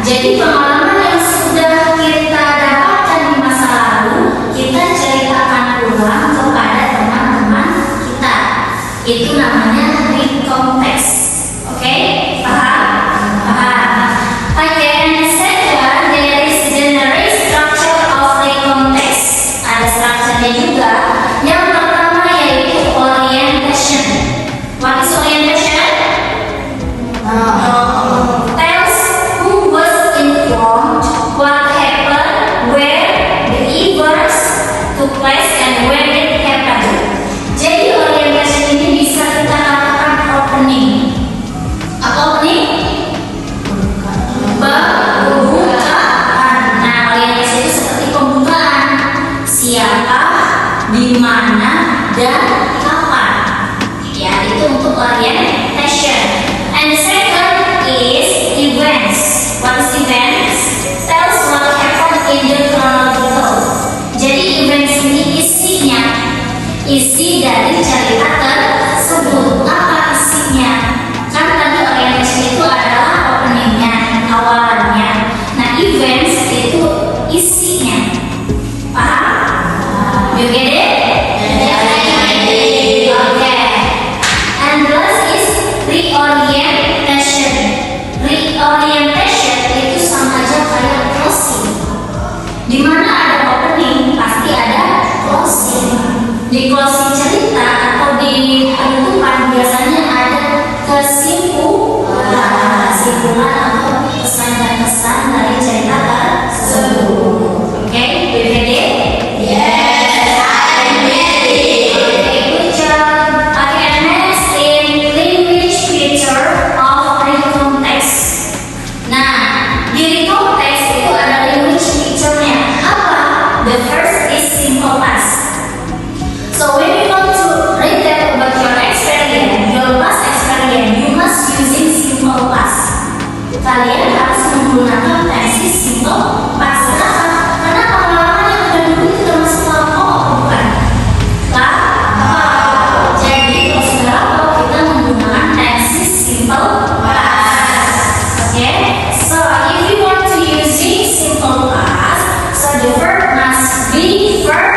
Jadi pengalaman yang sudah kita dapatkan di masa lalu, kita ceritakan ulang kepada teman-teman kita. Itu namanya recontext. Oke? Paham? Paham. Oke, and the second, there is general structure of recontext. Ada strukturnya juga. Yang pertama yaitu orientation. What is orientation? Tells who was informed, what happened, where the events took place, and when it happened. Jadi orientation ini bisa kita katakan opening. Apa opening? Pembukaan. Nah, orientasi itu seperti pembukaan. Siapa, di mana, dan kapan. Ya, itu untuk orientation. And the second is events. What is events? Tells what happened in the chronological. Jadi events ini isinya, isi dari cerita tersebut. Apa isinya? Kan tadi orientation itu adalah openingnya, awalannya. Nah, events itu isinya. Paham? You get it? Okay. And the last is reorientation. Reorientation itu sama aja kayak closing. Di mana ada opening, pasti ada closing. Di closing cerita atau di penutupan biasanya ada kesimpulan atau pesan dan kesan dari cerita tersebut. Oke, you ready? Yes, I'm ready. Okay, good job. Okay, next in language feature of recontext. Nah, di recontext itu ada language feature-nya. Apa? The first is simple past. So when you want to read that about your experience, your past experience, you must using simple past. Kalian harus menggunakan tensi simple past. Kenapa? Karena pengalaman yang udah dulu itu udah masuk lampau atau bukan? Lampau. Jadi kalau sudah lampau kita menggunakan tensi simple past. Okay? So if you want to using simple past, so the verb must be verb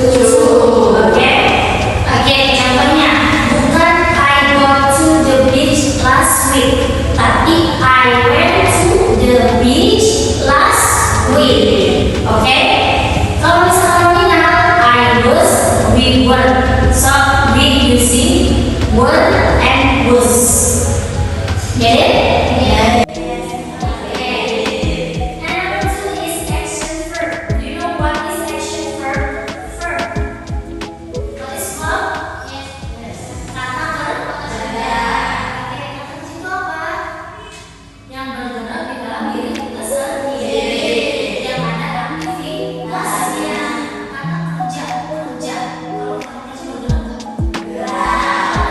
to. Okay? Okay, contohnya bukan I go to the beach last week, tapi I went to the beach last week. Okay? Kalau misalkan nominal, I was, we were. So we using were and was. Get it? Yeah. Okay. And number two is action verb. Do you know what is action verb? Verb. What is verb? Yes. Kata kerja. Oke, kata kerja itu apa? Yang bergerak di dalam diri kita sendiri. Yang ada aktivitasnya. Kata kerja. Kerja. Kalau kata kerja bergerak nggak? Gerak.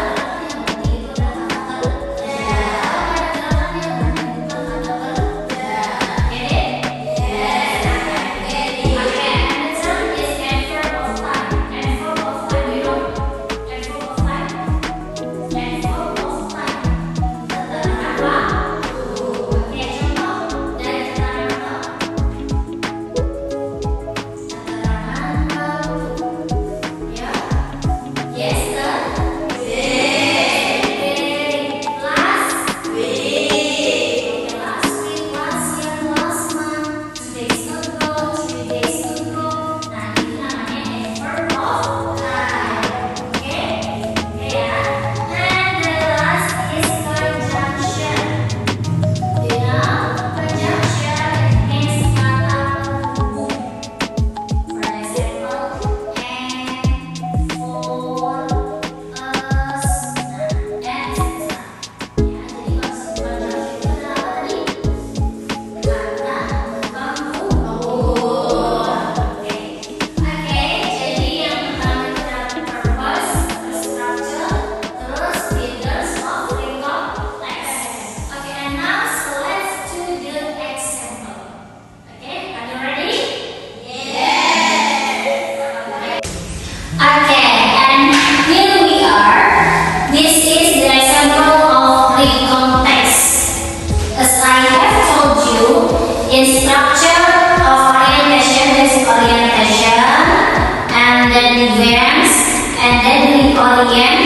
In structure of orientation, there's orientation, and then events, and then we orient.